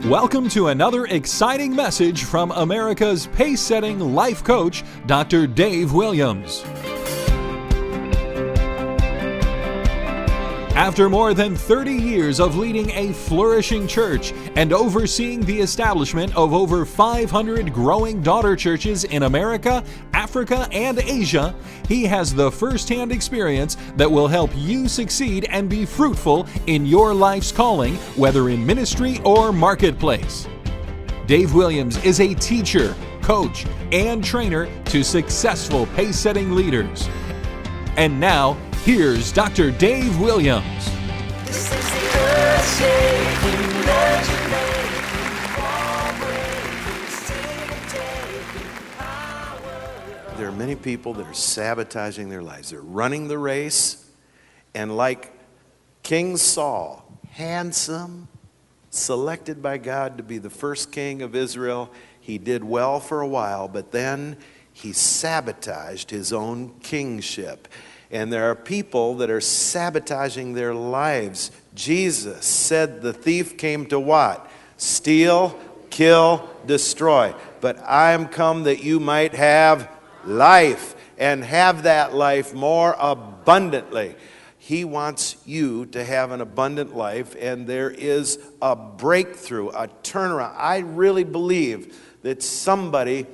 Welcome to another exciting message from America's pace-setting life coach, Dr. Dave Williams. After more than 30 years of leading a flourishing church and overseeing the establishment of over 500 growing daughter churches in America, Africa, and Asia, he has the first-hand experience that will help you succeed and be fruitful in your life's calling, whether in ministry or marketplace. Dave Williams is a teacher, coach, and trainer to successful pace-setting leaders. And now, here's Dr. Dave Williams. This is the earth-shaking, legendary, power. There are many people that are sabotaging their lives. They're running the race, and like King Saul, handsome, selected by God to be the first king of Israel, he did well for a while, but then he sabotaged his own kingship. And there are people that are sabotaging their lives. Jesus said the thief came to what? Steal, kill, destroy. But I am come that you might have life, and have that life more abundantly. He wants you to have an abundant life, and there is a breakthrough, a turnaround. I really believe that somebody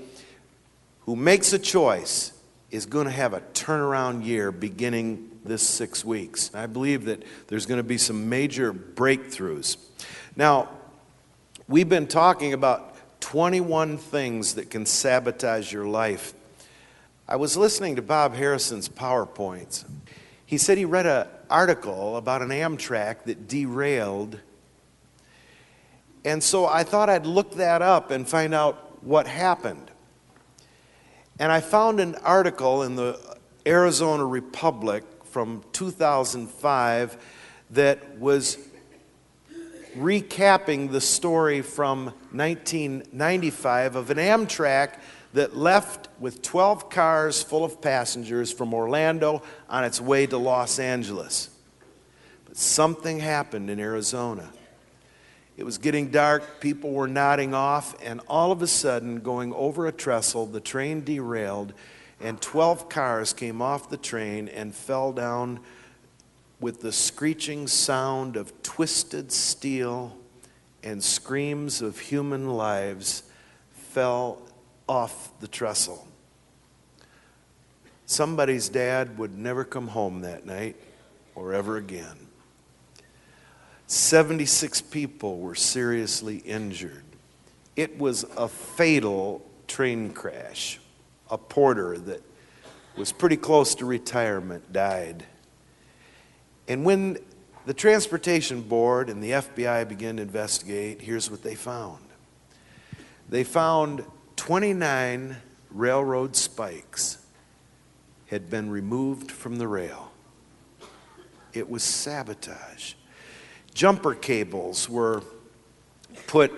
who makes a choice is going to have a turnaround year beginning this 6 weeks. I believe that there's going to be some major breakthroughs. Now, we've been talking about 21 things that can sabotage your life. I was listening to Bob Harrison's PowerPoints. He said he read an article about an Amtrak that derailed. And so I thought I'd look that up and find out what happened. And I found an article in the Arizona Republic from 2005 that was recapping the story from 1995 of an Amtrak that left with 12 cars full of passengers from Orlando on its way to Los Angeles. But something happened in Arizona. It was getting dark, people were nodding off, and all of a sudden, going over a trestle, the train derailed, and 12 cars came off the train and fell down with the screeching sound of twisted steel and screams of human lives fell off the trestle. Somebody's dad would never come home that night or ever again. 76 people were seriously injured. It was a fatal train crash. A porter that was pretty close to retirement died. And when the Transportation Board and the FBI began to investigate, here's what they found. They found 29 railroad spikes had been removed from the rail. It was sabotage. Jumper cables were put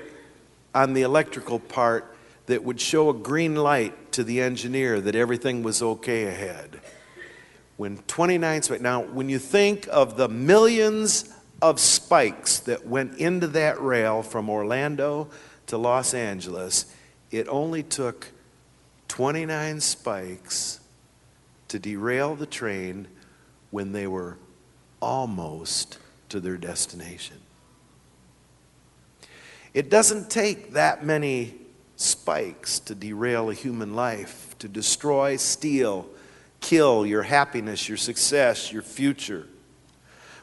on the electrical part that would show a green light to the engineer that everything was okay ahead. When 29 spikes, now when you think of the millions of spikes that went into that rail from Orlando to Los Angeles, it only took 29 spikes to derail the train when they were almost to their destination. It doesn't take that many spikes to derail a human life, to destroy, steal, kill your happiness, your success, your future.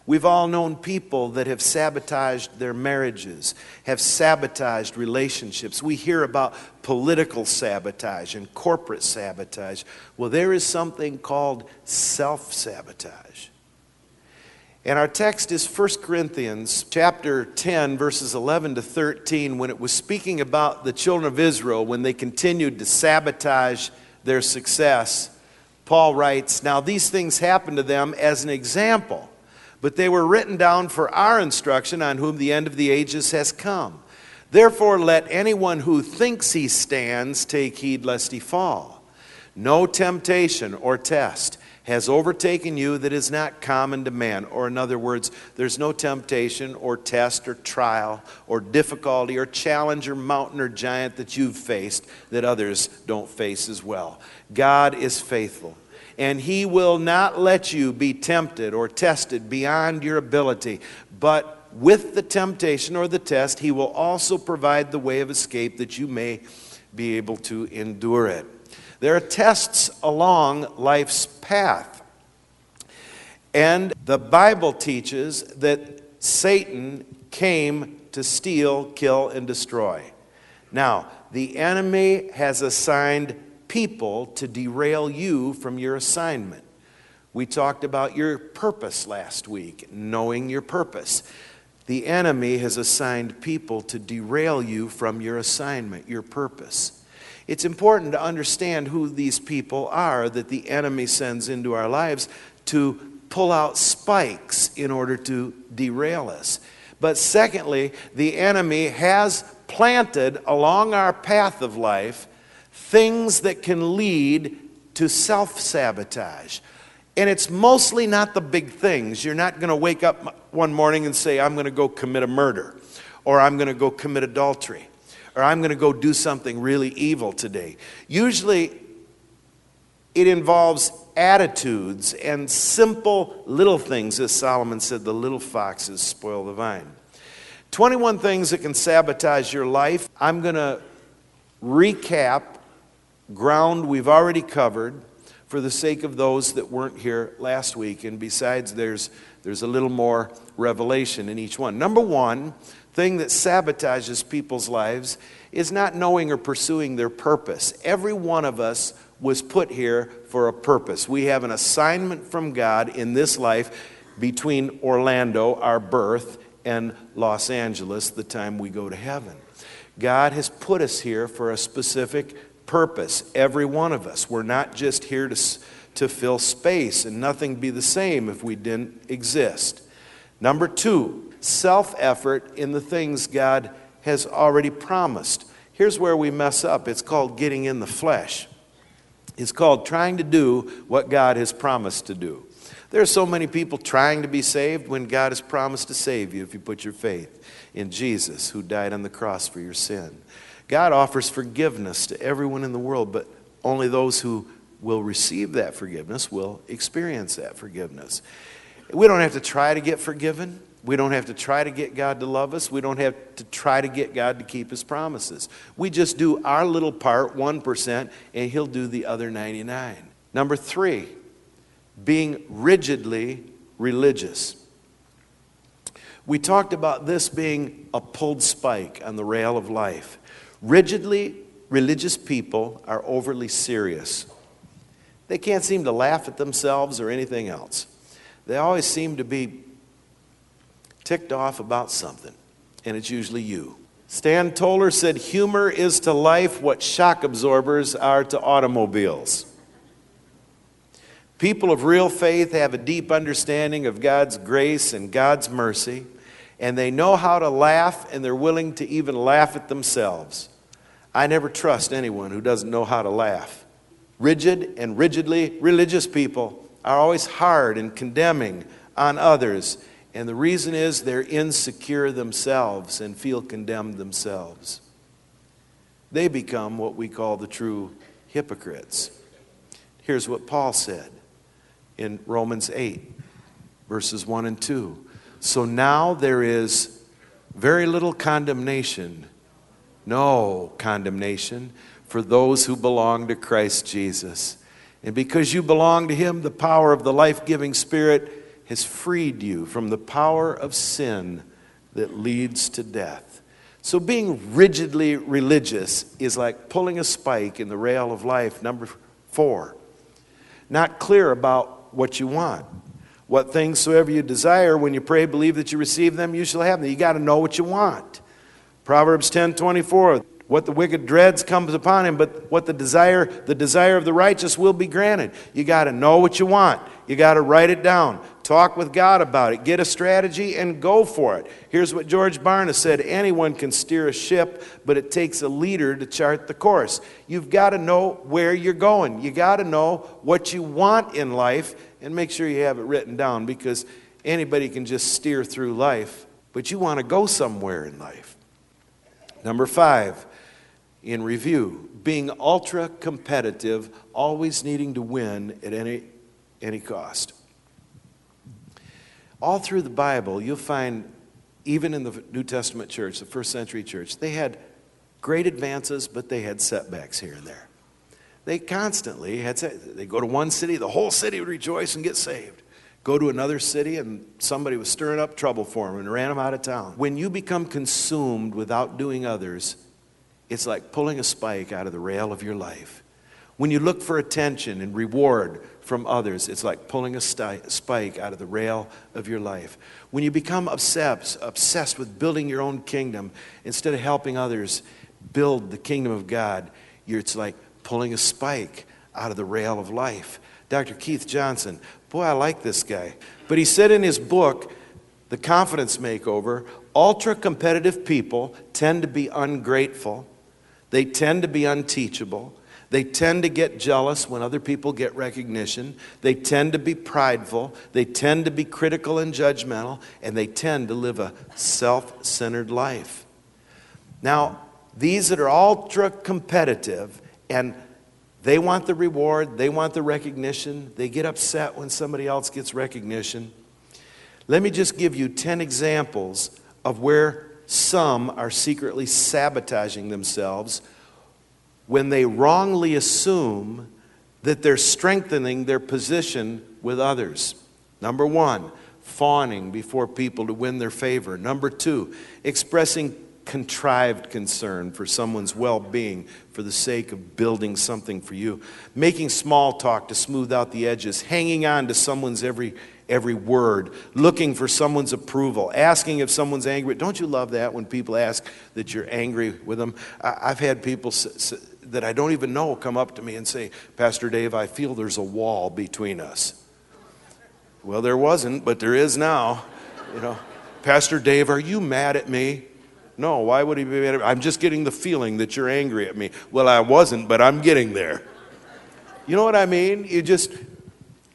We've all known people that have sabotaged their marriages, have sabotaged relationships. We hear about political sabotage and corporate sabotage. Well, there is something called self-sabotage. And our text is 1 Corinthians chapter 10, verses 11 to 13, when it was speaking about the children of Israel, when they continued to sabotage their success. Paul writes, "Now these things happened to them as an example, but they were written down for our instruction, on whom the end of the ages has come. Therefore let anyone who thinks he stands take heed lest he fall. No temptation or test has overtaken you that is not common to man. Or in other words, there's no temptation or test or trial or difficulty or challenge or mountain or giant that you've faced that others don't face as well. God is faithful, and He will not let you be tempted or tested beyond your ability. But with the temptation or the test, He will also provide the way of escape that you may be able to endure it. There are tests along life's path. And the Bible teaches that Satan came to steal, kill, and destroy. Now, the enemy has assigned people to derail you from your assignment. We talked about your purpose last week, knowing your purpose. The enemy has assigned people to derail you from your assignment, your purpose. It's important to understand who these people are that the enemy sends into our lives to pull out spikes in order to derail us. But secondly, the enemy has planted along our path of life things that can lead to self-sabotage. And it's mostly not the big things. You're not going to wake up one morning and say, I'm going to go commit a murder, or I'm going to go commit adultery, or I'm going to go do something really evil today. Usually, it involves attitudes and simple little things. As Solomon said, the little foxes spoil the vine. 21 things that can sabotage your life. I'm going to recap ground we've already covered for the sake of those that weren't here last week. And besides, there's a little more revelation in each one. Number one thing that sabotages people's lives is not knowing or pursuing their purpose. Every one of us was put here for a purpose. We have an assignment from God in this life between Orlando, our birth, and Los Angeles, the time we go to heaven. God has put us here for a specific purpose, every one of us. We're not just here to fill space, and nothing be the same if we didn't exist. Number two, self-effort in the things God has already promised. Here's where we mess up. It's called getting in the flesh. It's called trying to do what God has promised to do. There are so many people trying to be saved when God has promised to save you if you put your faith in Jesus, who died on the cross for your sin. God offers forgiveness to everyone in the world, but only those who will receive that forgiveness will experience that forgiveness. We don't have to try to get forgiven. We don't have to try to get God to love us. We don't have to try to get God to keep His promises. We just do our little part, 1%, and He'll do the other 99%. Number three, being rigidly religious. We talked about this being a pulled spike on the rail of life. Rigidly religious people are overly serious. They can't seem to laugh at themselves or anything else. They always seem to be ticked off about something, and it's usually you. Stan Toller said, humor is to life what shock absorbers are to automobiles. People of real faith have a deep understanding of God's grace and God's mercy, and they know how to laugh, and they're willing to even laugh at themselves. I never trust anyone who doesn't know how to laugh. Rigid and rigidly religious people are always hard and condemning on others, and the reason is they're insecure themselves and feel condemned themselves. They become what we call the true hypocrites. Here's what Paul said in Romans 8, verses 1 and 2. So now there is very little condemnation, no condemnation for those who belong to Christ Jesus. And because you belong to Him, the power of the life-giving Spirit has freed you from the power of sin that leads to death. So being rigidly religious is like pulling a spike in the rail of life. Number 4, not clear about what you want. What things soever you desire, when you pray, believe that you receive them, you shall have them. You got to know what you want. Proverbs 10:24, what the wicked dreads comes upon him, but what the desire of the righteous will be granted. You got to know what you want. You got to write it down. Talk with God about it. Get a strategy and go for it. Here's what George Barna said: anyone can steer a ship, but it takes a leader to chart the course. You've got to know where you're going. You got to know what you want in life, and make sure you have it written down, because anybody can just steer through life, but you want to go somewhere in life. Number 5, in review, being ultra competitive, always needing to win at any cost. All through the Bible, you'll find, even in the New Testament church, the first century church, they had great advances, but they had setbacks here and there. They constantly had, they go to one city, the whole city would rejoice and get saved. Go to another city, and somebody was stirring up trouble for them and ran them out of town. When you become consumed with outdoing others, it's like pulling a spike out of the rail of your life. When you look for attention and reward from others, it's like pulling a spike out of the rail of your life. When you become obsessed with building your own kingdom instead of helping others build the kingdom of God, it's like pulling a spike out of the rail of life. Dr. Keith Johnson, boy, I like this guy. But he said in his book, The Confidence Makeover, ultra-competitive people tend to be ungrateful. They tend to be unteachable. They tend to get jealous when other people get recognition. They tend to be prideful. They tend to be critical and judgmental. And they tend to live a self-centered life. Now, these that are ultra-competitive, and they want the reward, they want the recognition, they get upset when somebody else gets recognition. Let me just give you 10 examples of where some are secretly sabotaging themselves when they wrongly assume that they're strengthening their position with others. Number 1, fawning before people to win their favor. Number 2, expressing contrived concern for someone's well-being for the sake of building something for you. Making small talk to smooth out the edges. Hanging on to someone's every word. Looking for someone's approval. Asking if someone's angry. Don't you love that when people ask that you're angry with them? I've had people that I don't even know come up to me and say, Pastor Dave, I feel there's a wall between us. Well, there wasn't, but there is now. You know, Pastor Dave, are you mad at me? No, why would he be mad at me? I'm just getting the feeling that you're angry at me. Well, I wasn't, but I'm getting there. You know what I mean? You just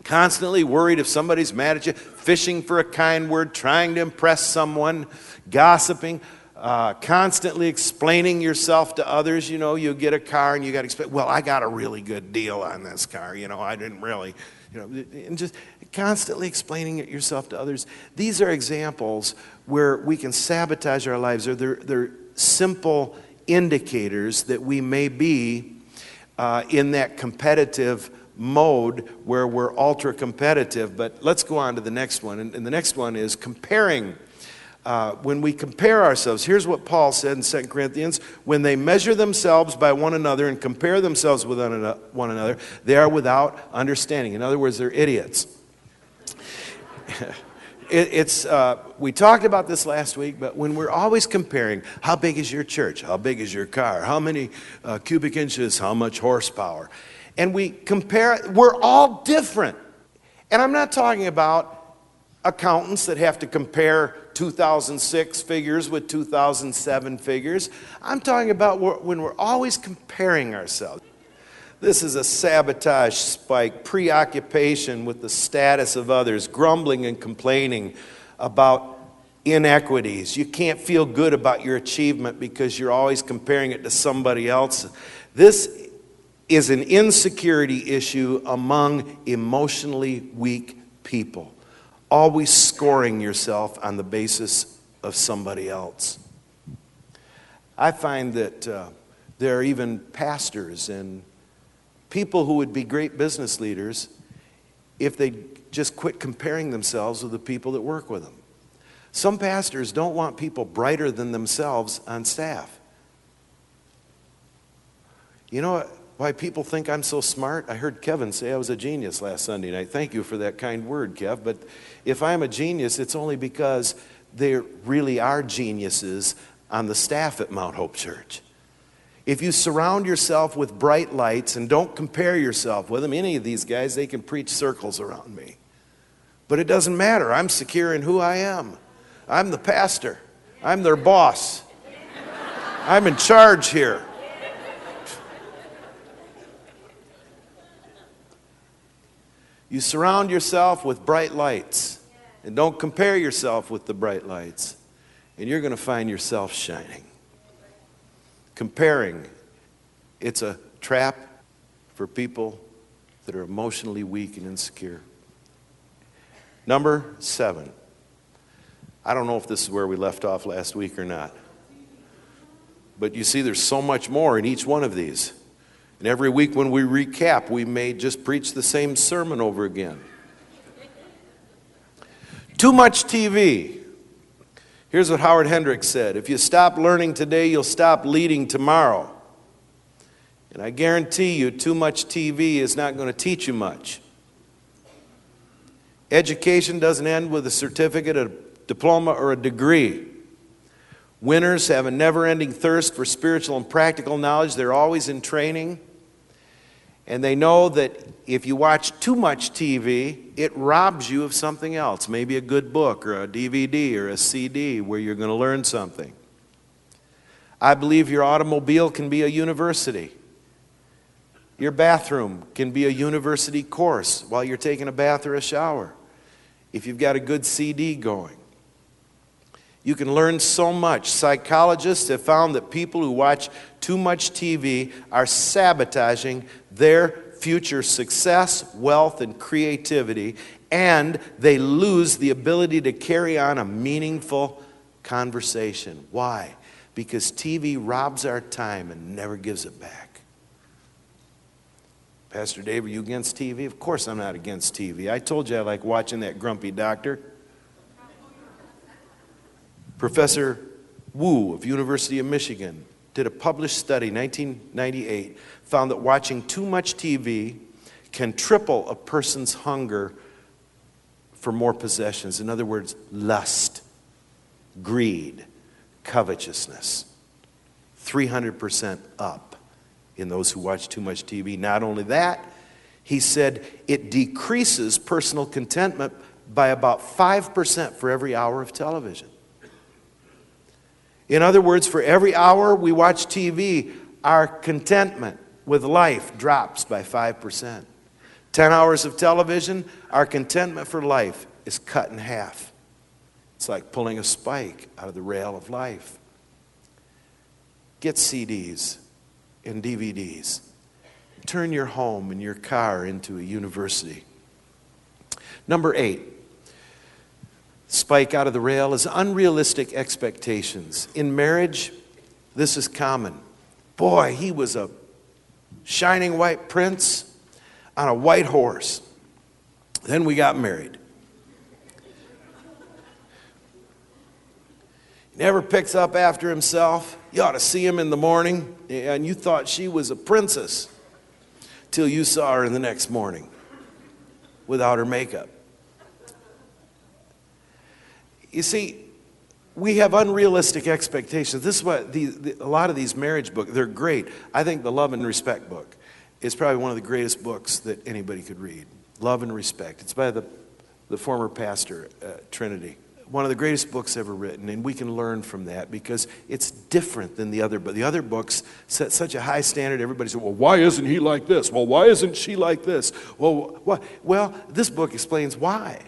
constantly worried if somebody's mad at you, fishing for a kind word, trying to impress someone, gossiping, constantly explaining yourself to others. You know, you get a car and you got to explain, well, I got a really good deal on this car. You know, I didn't really, and just constantly explaining it yourself to others. These are examples where we can sabotage our lives. They're simple indicators that we may be in that competitive mode where we're ultra competitive. But let's go on to the next one. And the next one is comparing. When we compare ourselves, here's what Paul said in 2 Corinthians: when they measure themselves by one another and compare themselves with one another, they are without understanding. In other words, they're idiots. We talked about this last week, but when we're always comparing, how big is your church? How big is your car? How many cubic inches? How much horsepower? And we compare, we're all different. And I'm not talking about accountants that have to compare 2006 figures with 2007 figures. I'm talking about when we're always comparing ourselves. This is a sabotage spike, preoccupation with the status of others, grumbling and complaining about inequities. You can't feel good about your achievement because you're always comparing it to somebody else. This is an insecurity issue among emotionally weak people. Always scoring yourself on the basis of somebody else. I find that there are even pastors and people who would be great business leaders if they just quit comparing themselves with the people that work with them. Some pastors don't want people brighter than themselves on staff. You know why people think I'm so smart? I heard Kevin say I was a genius last Sunday night. Thank you for that kind word, Kev. But if I'm a genius, it's only because there really are geniuses on the staff at Mount Hope Church. If you surround yourself with bright lights and don't compare yourself with them, any of these guys, they can preach circles around me. But it doesn't matter. I'm secure in who I am. I'm the pastor. I'm their boss. I'm in charge here. You surround yourself with bright lights. And don't compare yourself with the bright lights. And you're going to find yourself shining. Comparing, it's a trap for people that are emotionally weak and insecure. Number 7. I don't know if this is where we left off last week or not. But you see, there's so much more in each one of these. And every week when we recap, we may just preach the same sermon over again. Too much TV. Here's what Howard Hendricks said. If you stop learning today, you'll stop leading tomorrow. And I guarantee you, too much TV is not going to teach you much. Education doesn't end with a certificate, a diploma, or a degree. Winners have a never-ending thirst for spiritual and practical knowledge. They're always in training. And they know that if you watch too much TV, it robs you of something else. Maybe a good book or a DVD or a CD where you're going to learn something. I believe your automobile can be a university. Your bathroom can be a university course while you're taking a bath or a shower. If you've got a good CD going. You can learn so much. Psychologists have found that people who watch too much TV are sabotaging their future success, wealth, and creativity, and they lose the ability to carry on a meaningful conversation. Why? Because TV robs our time and never gives it back. Pastor Dave, are you against TV? Of course I'm not against TV. I told you I like watching that grumpy doctor. Professor Wu of University of Michigan did a published study, 1998, found that watching too much TV can triple a person's hunger for more possessions. In other words, lust, greed, covetousness. 300% up in those who watch too much TV. Not only that, he said it decreases personal contentment by about 5% for every hour of television. In other words, for every hour we watch TV, our contentment with life drops by 5%. 10 hours of television, our contentment for life is cut in half. It's like pulling a spike out of the rail of life. Get CDs and DVDs. Turn your home and your car into a university. Number 8. Spike out of the rail is unrealistic expectations. In marriage, this is common. Boy, he was a shining white prince on a white horse. Then we got married. He never picks up after himself. You ought to see him in the morning, and you thought she was a princess till you saw her in the next morning without her makeup. You see, we have unrealistic expectations. This is what a lot of these marriage books, they're great. I think the Love and Respect book is probably one of the greatest books that anybody could read. Love and Respect. It's by the former pastor, Trinity. One of the greatest books ever written, and we can learn from that because it's different than the other. But the other books set such a high standard. Everybody said, well, why isn't he like this? Well, why isn't she like this? Well, this book explains why.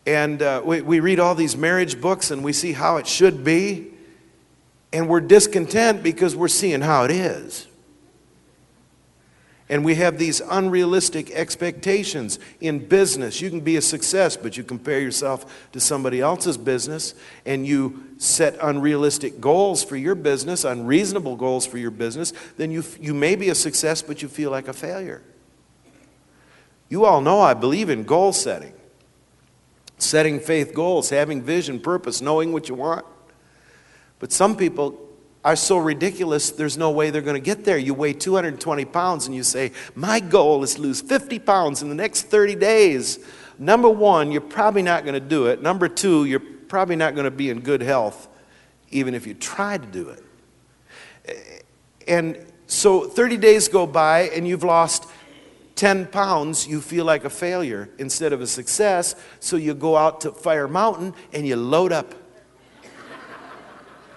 And we read all these marriage books and we see how it should be. And we're discontent because we're seeing how it is. And we have these unrealistic expectations in business. You can be a success, but you compare yourself to somebody else's business and you set unrealistic goals for your business, unreasonable goals for your business, then you may be a success, but you feel like a failure. You all know I believe in goal setting. Setting faith goals, having vision, purpose, knowing what you want. But some people are so ridiculous, there's no way they're going to get there. You weigh 220 pounds and you say, my goal is to lose 50 pounds in the next 30 days. Number one, you're probably not going to do it. Number two, you're probably not going to be in good health, even if you try to do it. And so 30 days go by and you've lost 10 pounds, you feel like a failure instead of a success, so you go out to Fire Mountain and you load up.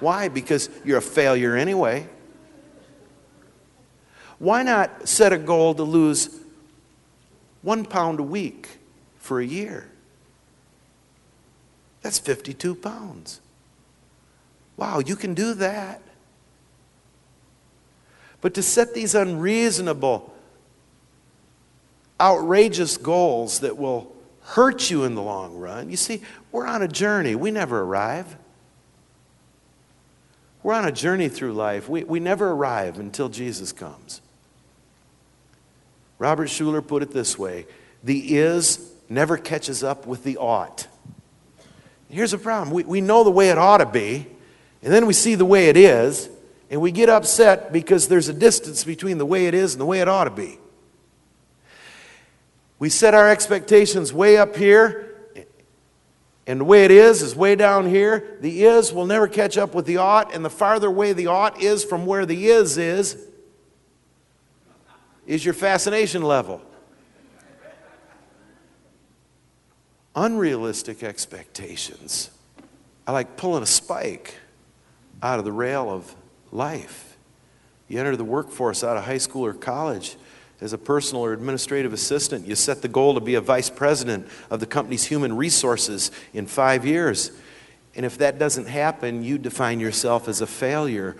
Why? Because you're a failure anyway. Why not set a goal to lose 1 pound a week for a year? That's 52 pounds. Wow, you can do that. But to set these unreasonable, outrageous goals that will hurt you in the long run, you see, we're on a journey. We never arrive. We're on a journey through life. We never arrive until Jesus comes. Robert Schuller put it this way: the is never catches up with the ought. Here's the problem. We know the way it ought to be, and then we see the way it is, and we get upset because there's a distance between the way it is and the way it ought to be. We set our expectations way up here, and the way it is way down here. The is will never catch up with the ought, and the farther away the ought is from where the is your fascination level. Unrealistic expectations are like pulling a spike out of the rail of life. You enter the workforce out of high school or college as a personal or administrative assistant. You set the goal to be a vice president of the company's human resources in 5 years. And if that doesn't happen, you define yourself as a failure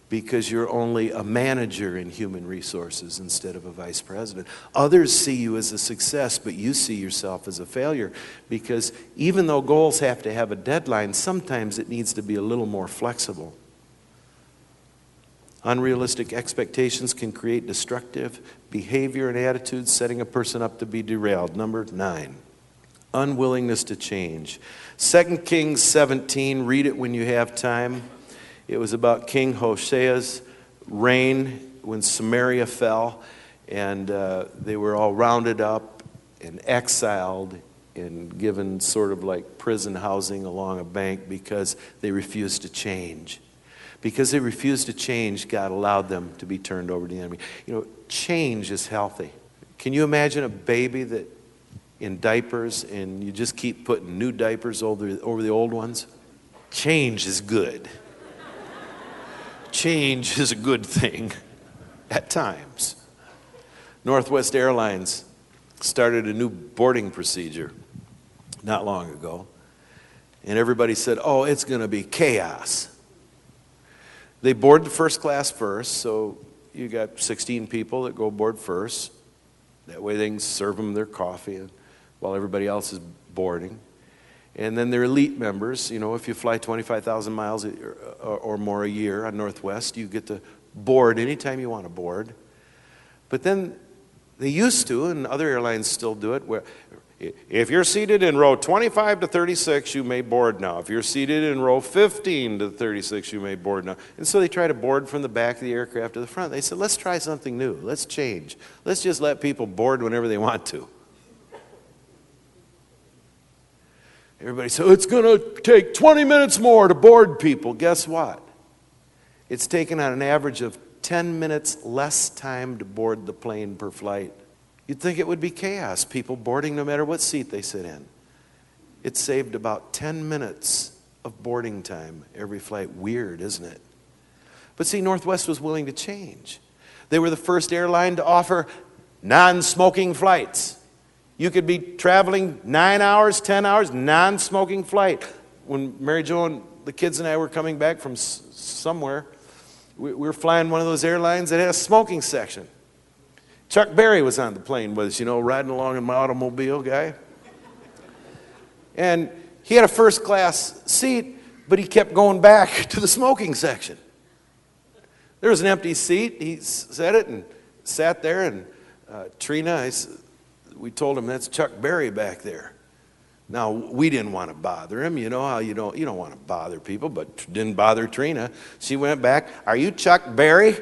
because you're only a manager in human resources instead of a vice president. Others see you as a success, but you see yourself as a failure because even though goals have to have a deadline, sometimes it needs to be a little more flexible. Unrealistic expectations can create destructive behavior and attitudes, setting a person up to be derailed. Number 9, unwillingness to change. 2 Kings 17, read it when you have time. It was about King Hosea's reign when Samaria fell, and they were all rounded up and exiled and given sort of like prison housing along a bank because they refused to change. Because they refused to change, God allowed them to be turned over to the enemy. You know, change is healthy. Can you imagine a baby that in diapers and you just keep putting new diapers over the old ones? Change is good. Change is a good thing at times. Northwest Airlines started a new boarding procedure not long ago. And everybody said, oh, it's going to be chaos. They board the first class first, so you got 16 people that go aboard first. That way they can serve them their coffee while everybody else is boarding. And then they're elite members. You know, if you fly 25,000 miles or more a year on Northwest, you get to board anytime you want to board. But then they used to, and other airlines still do it, where if you're seated in row 25 to 36, you may board now. If you're seated in row 15 to 36, you may board now. And so they try to board from the back of the aircraft to the front. They said, let's try something new. Let's change. Let's just let people board whenever they want to. Everybody said, it's going to take 20 minutes more to board people. Guess what? It's taken on an average of 10 minutes less time to board the plane per flight. You'd think it would be chaos, people boarding no matter what seat they sit in. It saved about 10 minutes of boarding time every flight. Weird, isn't it? But see, Northwest was willing to change. They were the first airline to offer non-smoking flights. You could be traveling 9 hours, 10 hours, non-smoking flight. When Mary Jo and the kids and I were coming back from somewhere, we were flying one of those airlines that had a smoking section. Chuck Berry was on the plane with us, you know, riding along in my automobile guy. And he had a first class seat, but he kept going back to the smoking section. There was an empty seat. He said it and sat there, and Trina, we told him that's Chuck Berry back there. Now, we didn't want to bother him. You know how you don't want to bother people, but didn't bother Trina. She went back, are you Chuck Berry?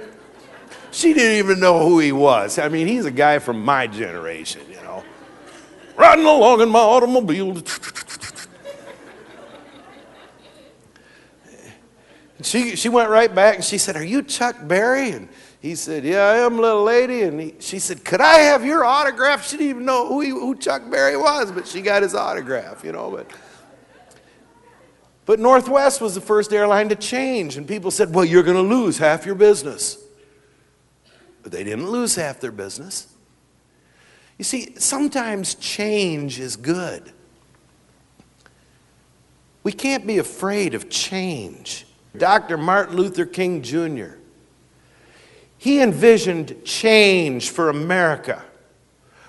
She didn't even know who he was. I mean, he's a guy from my generation, you know. Riding along in my automobile. She went right back and she said, "Are you Chuck Berry?" And he said, "Yeah, I am, little lady." And she said, "Could I have your autograph?" She didn't even know who Chuck Berry was, but she got his autograph, But Northwest was the first airline to change, and people said, "Well, you're going to lose half your business." But they didn't lose half their business. You see, sometimes change is good. We can't be afraid of change. Dr. Martin Luther King Jr., he envisioned change for America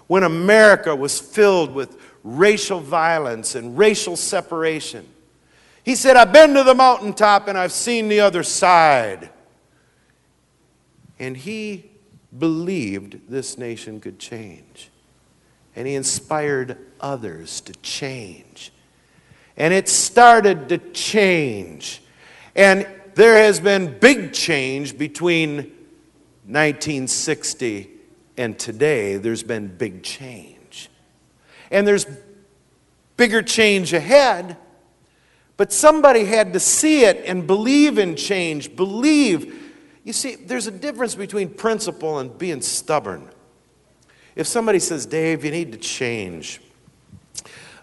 when America was filled with racial violence and racial separation. He said, "I've been to the mountaintop and I've seen the other side." And he believed this nation could change. And he inspired others to change. And it started to change. And there has been big change between 1960 and today. There's been big change. And there's bigger change ahead. But somebody had to see it and believe in change. Believe. You see, there's a difference between principle and being stubborn. If somebody says, "Dave, you need to change,"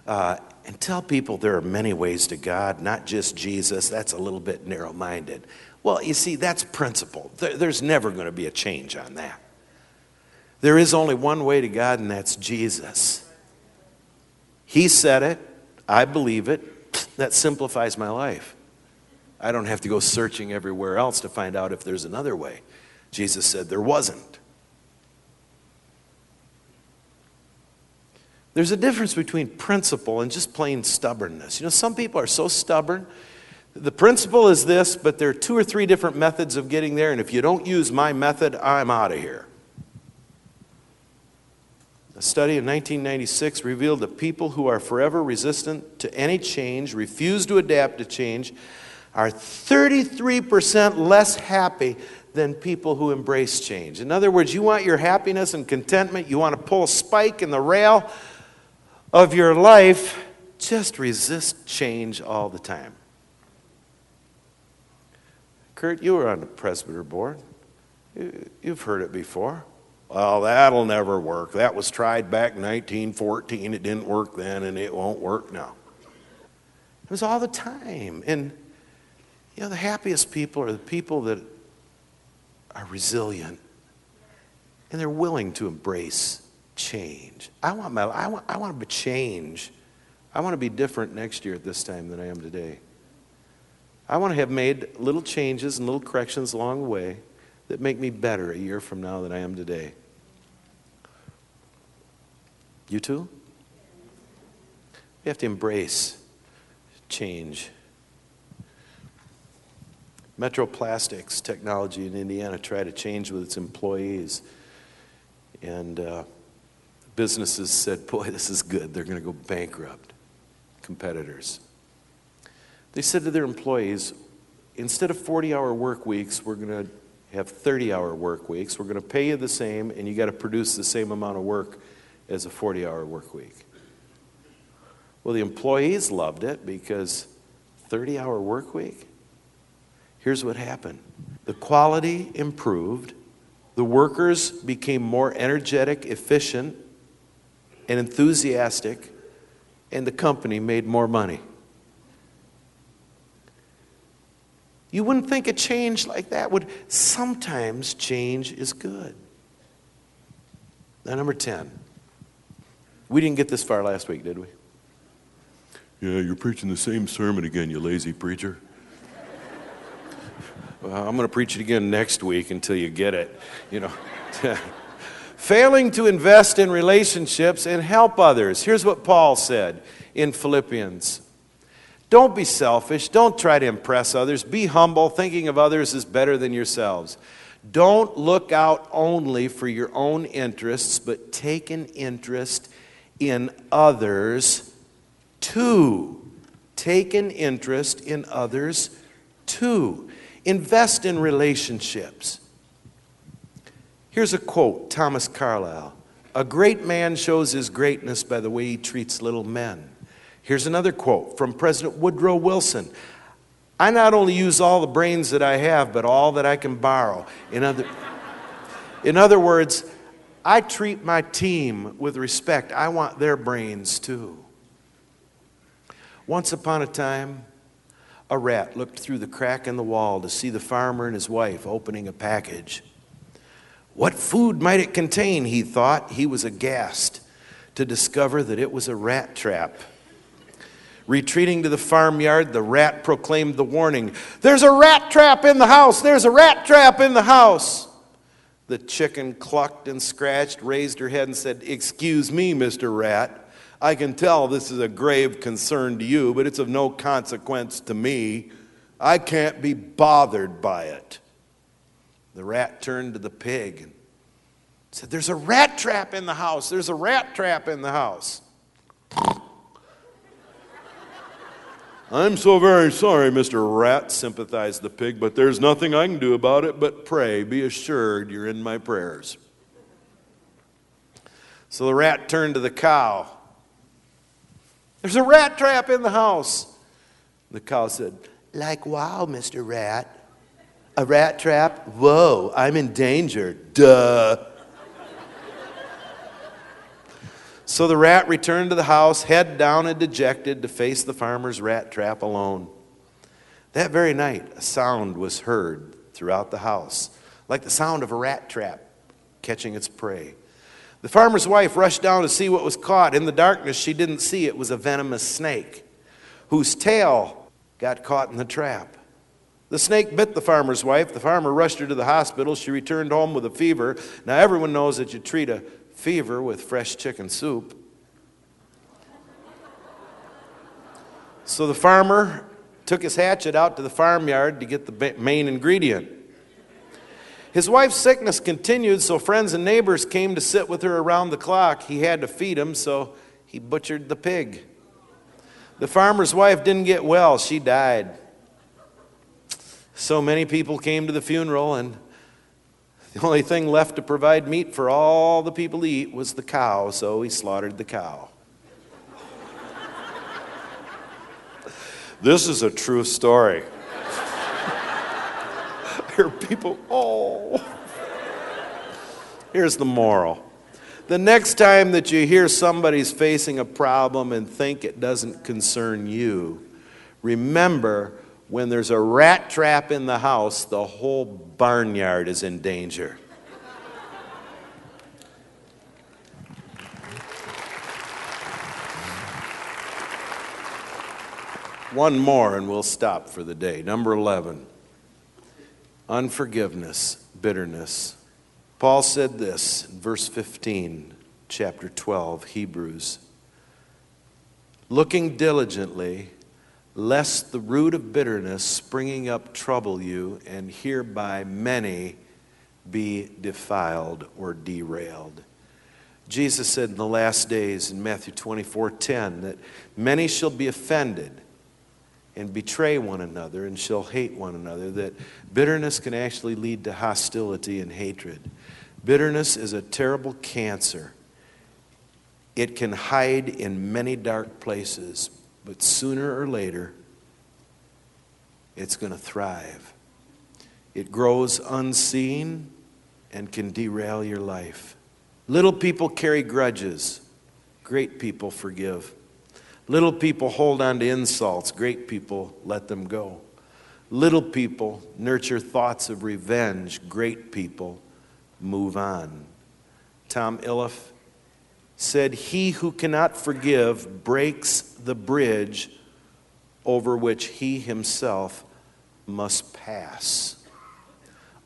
and tell people there are many ways to God, not just Jesus, that's a little bit narrow-minded. Well, you see, that's principle. There's never going to be a change on that. There is only one way to God, and that's Jesus. He said it. I believe it. That simplifies my life. I don't have to go searching everywhere else to find out if there's another way. Jesus said there wasn't. There's a difference between principle and just plain stubbornness. Some people are so stubborn. The principle is this, but there are 2 or 3 different methods of getting there, and if you don't use my method, I'm out of here. A study in 1996 revealed that people who are forever resistant to any change, refuse to adapt to change, are 33% less happy than people who embrace change. In other words, you want your happiness and contentment, you want to pull a spike in the rail of your life, just resist change all the time. Kurt, you were on the presbyter board. You've heard it before. Well, that'll never work. That was tried back in 1914. It didn't work then, and it won't work now. It was all the time. And, the happiest people are the people that are resilient, and they're willing to embrace change. I want to change. I want to be different next year at this time than I am today. I want to have made little changes and little corrections along the way that make me better a year from now than I am today. You too? We have to embrace change. Metro Plastics Technology in Indiana tried to change with its employees, and businesses said, "Boy, this is good. They're going to go bankrupt." Competitors. They said to their employees, "Instead of 40-hour work weeks, we're going to have 30-hour work weeks. We're going to pay you the same, and you got to produce the same amount of work as a 40-hour work week." Well, the employees loved it because 30-hour work week? Here's what happened. The quality improved. The workers became more energetic, efficient, and enthusiastic, and the company made more money. You wouldn't think a change like that would. Sometimes change is good. Now, number 10. We didn't get this far last week, did we? Yeah, you're preaching the same sermon again, you lazy preacher. Well, I'm going to preach it again next week until you get it. Failing to invest in relationships and help others. Here's what Paul said in Philippians. Don't be selfish. Don't try to impress others. Be humble. Thinking of others is better than yourselves. Don't look out only for your own interests, but take an interest in others too. Take an interest in others too. Invest in relationships. Here's a quote, Thomas Carlyle. A great man shows his greatness by the way he treats little men. Here's another quote from President Woodrow Wilson. I not only use all the brains that I have, but all that I can borrow. In other words, I treat my team with respect. I want their brains too. Once upon a time, a rat looked through the crack in the wall to see the farmer and his wife opening a package. What food might it contain, he thought. He was aghast to discover that it was a rat trap. Retreating to the farmyard, the rat proclaimed the warning, "There's a rat trap in the house! There's a rat trap in the house!" The chicken clucked and scratched, raised her head and said, "Excuse me, Mr. Rat. I can tell this is a grave concern to you, but it's of no consequence to me. I can't be bothered by it." The rat turned to the pig and said, "There's a rat trap in the house. There's a rat trap in the house." "I'm so very sorry, Mr. Rat," sympathized the pig, "but there's nothing I can do about it but pray. Be assured you're in my prayers." So the rat turned to the cow. "There's a rat trap in the house." The cow said, "Like wow, Mr. Rat. A rat trap? Whoa, I'm in danger. Duh." So the rat returned to the house, head down and dejected, to face the farmer's rat trap alone. That very night, a sound was heard throughout the house, like the sound of a rat trap catching its prey. The farmer's wife rushed down to see what was caught. In the darkness, she didn't see it was a venomous snake, whose tail got caught in the trap. The snake bit the farmer's wife. The farmer rushed her to the hospital. She returned home with a fever. Now, everyone knows that you treat a fever with fresh chicken soup. So the farmer took his hatchet out to the farmyard to get the main ingredient. His wife's sickness continued, so friends and neighbors came to sit with her around the clock. He had to feed them, so he butchered the pig. The farmer's wife didn't get well. She died. So many people came to the funeral, and the only thing left to provide meat for all the people to eat was the cow, so he slaughtered the cow. This is a true story. There are people, oh. Here's the moral. The next time that you hear somebody's facing a problem and think it doesn't concern you, remember, when there's a rat trap in the house, the whole barnyard is in danger. One more and we'll stop for the day. Number 11, unforgiveness, bitterness. Paul said this in verse 15, chapter 12, Hebrews. Looking diligently, lest the root of bitterness springing up trouble you, and hereby many be defiled or derailed. Jesus said in the last days in Matthew 24:10 that many shall be offended and betray one another and shall hate one another, that bitterness can actually lead to hostility and hatred. Bitterness is a terrible cancer. It can hide in many dark places, but sooner or later, it's going to thrive. It grows unseen and can derail your life. Little people carry grudges. Great people forgive. Little people hold on to insults. Great people let them go. Little people nurture thoughts of revenge. Great people move on. Tom Illiff said, "He who cannot forgive breaks the bridge over which he himself must pass."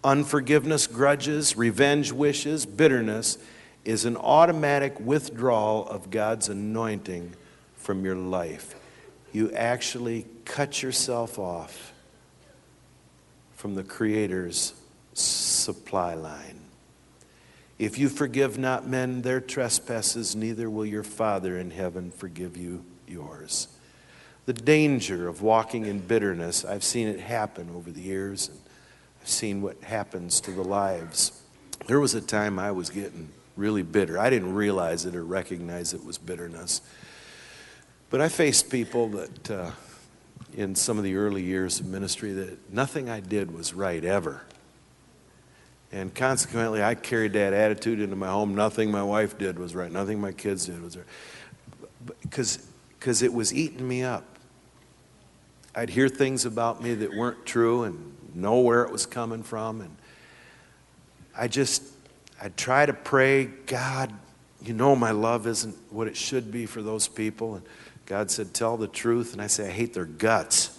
Unforgiveness, grudges, revenge wishes, bitterness is an automatic withdrawal of God's anointing from your life. You actually cut yourself off from the Creator's supply line. If you forgive not men their trespasses, neither will your Father in heaven forgive you yours. The danger of walking in bitterness, I've seen it happen over the years, and I've seen what happens to the lives. There was a time I was getting really bitter. I didn't realize it or recognize it was bitterness. But I faced people that, in some of the early years of ministry that nothing I did was right ever. And consequently, I carried that attitude into my home. Nothing my wife did was right. Nothing my kids did was right. Because it was eating me up. I'd hear things about me that weren't true and know where it was coming from. And I'd try to pray, God, you know my love isn't what it should be for those people. And God said, tell the truth. And I say, I hate their guts.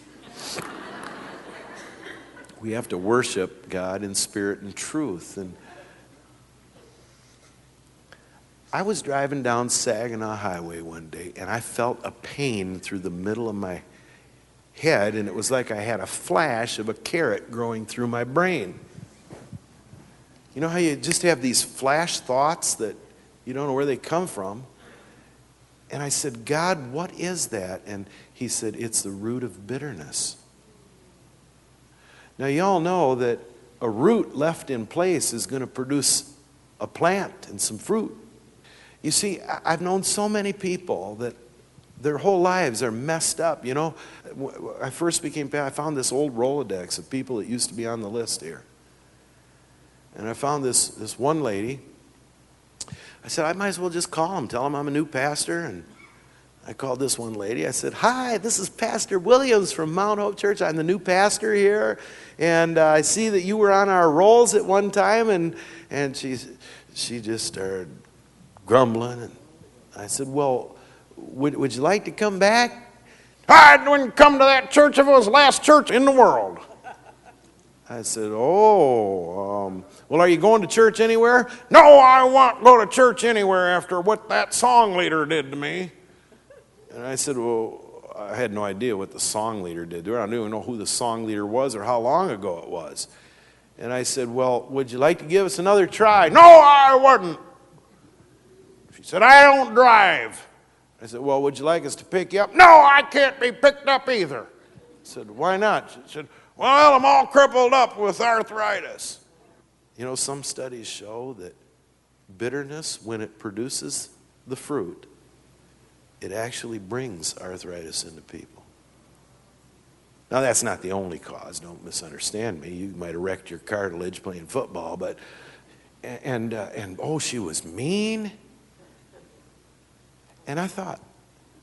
We have to worship God in spirit and truth. And I was driving down Saginaw Highway one day, and I felt a pain through the middle of my head, and it was like I had a flash of a carrot growing through my brain. You know how you just have these flash thoughts that you don't know where they come from? And I said, God, what is that? And he said, it's the root of bitterness. Now, you all know that a root left in place is going to produce a plant and some fruit. You see, I've known so many people that their whole lives are messed up. You know, when I first became pastor, I found this old Rolodex of people that used to be on the list here. And I found this one lady. I said, I might as well just call him, tell him I'm a new pastor. And I called this one lady. I said, hi, this is Pastor Williams from Mount Hope Church. I'm the new pastor here. And I see that you were on our rolls at one time. And she just started grumbling. And I said, well, would you like to come back? I wouldn't come to that church if it was the last church in the world. I said, well, are you going to church anywhere? No, I won't go to church anywhere after what that song leader did to me. And I said, well, I had no idea what the song leader did to her. I didn't even know who the song leader was or how long ago it was. And I said, well, would you like to give us another try? No, I wouldn't. She said, I don't drive. I said, well, would you like us to pick you up? No, I can't be picked up either. I said, why not? She said, well, I'm all crippled up with arthritis. You know, some studies show that bitterness, when it produces the fruit, it actually brings arthritis into people. Now, that's not the only cause. Don't misunderstand me. You might have wrecked your cartilage playing football, but, oh, she was mean. And I thought,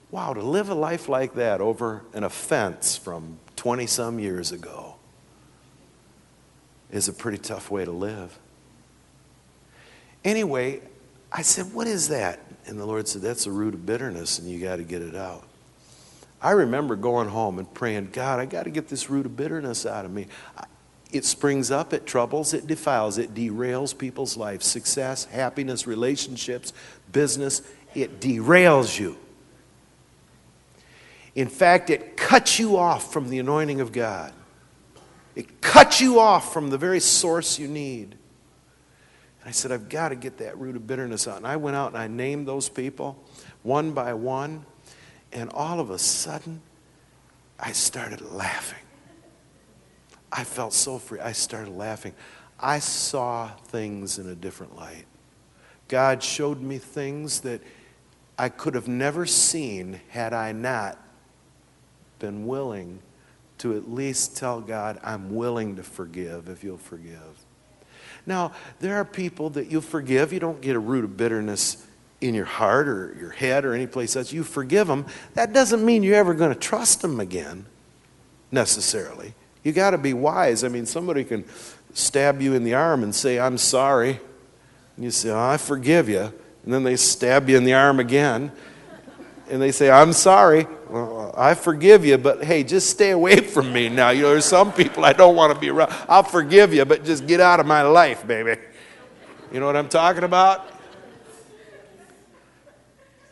wow, to live a life like that over an offense from 20-some years ago is a pretty tough way to live. Anyway, I said, what is that? And the Lord said, that's the root of bitterness, and you got to get it out. I remember going home and praying, God, I got to get this root of bitterness out of me. It springs up, it troubles, it defiles, it derails people's lives, success, happiness, relationships, business. It derails you. In fact, it cuts you off from the anointing of God. It cuts you off from the very source you need. And I said, I've got to get that root of bitterness out. And I went out and I named those people one by one. And all of a sudden, I started laughing. I felt so free. I started laughing. I saw things in a different light. God showed me things that I could have never seen had I not been willing to at least tell God, I'm willing to forgive if you'll forgive. Now, there are people that you forgive. You don't get a root of bitterness in your heart or your head or any place else. You forgive them. That doesn't mean you're ever going to trust them again, necessarily. You got to be wise. I mean, somebody can stab you in the arm and say, I'm sorry. And you say, oh, I forgive you. And then they stab you in the arm again. And they say, I'm sorry. Well, I forgive you, but hey, just stay away from me now. You know, there's some people I don't want to be around. I'll forgive you, but just get out of my life, baby. You know what I'm talking about?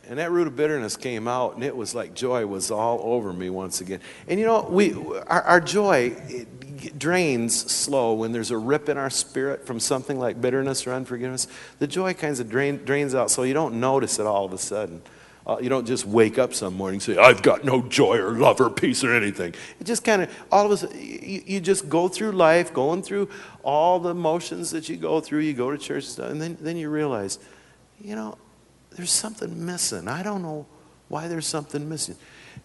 And that root of bitterness came out, and it was like joy was all over me once again. And you know, our joy, it drains slow when there's a rip in our spirit from something like bitterness or unforgiveness. The joy kind of drains out, so you don't notice it all of a sudden. You don't just wake up some morning and say, I've got no joy or love or peace or anything. It just kind of, all of a sudden, you just go through life, going through all the emotions that you go through. You go to church and stuff, and then you realize, you know, there's something missing. I don't know why there's something missing.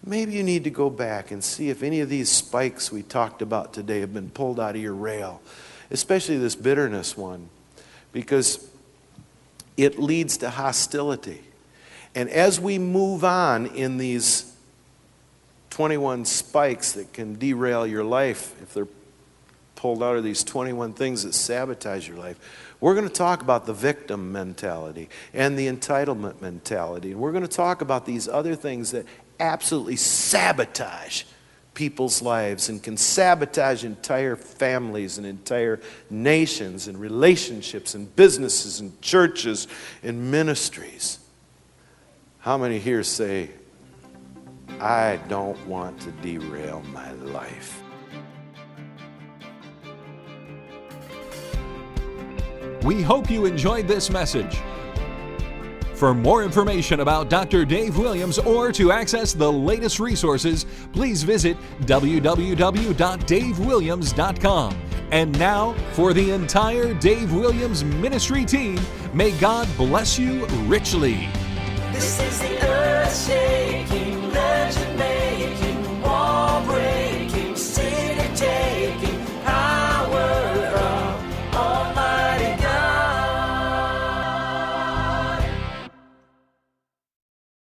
Maybe you need to go back and see if any of these spikes we talked about today have been pulled out of your rail, especially this bitterness one, because it leads to hostility. And as we move on in these 21 spikes that can derail your life, if they're pulled out of these 21 things that sabotage your life, we're going to talk about the victim mentality and the entitlement mentality. And we're going to talk about these other things that absolutely sabotage people's lives and can sabotage entire families and entire nations and relationships and businesses and churches and ministries. How many here say, I don't want to derail my life? We hope you enjoyed this message. For more information about Dr. Dave Williams or to access the latest resources, please visit www.davewilliams.com. And now, for the entire Dave Williams ministry team, may God bless you richly. This is the earth shaking.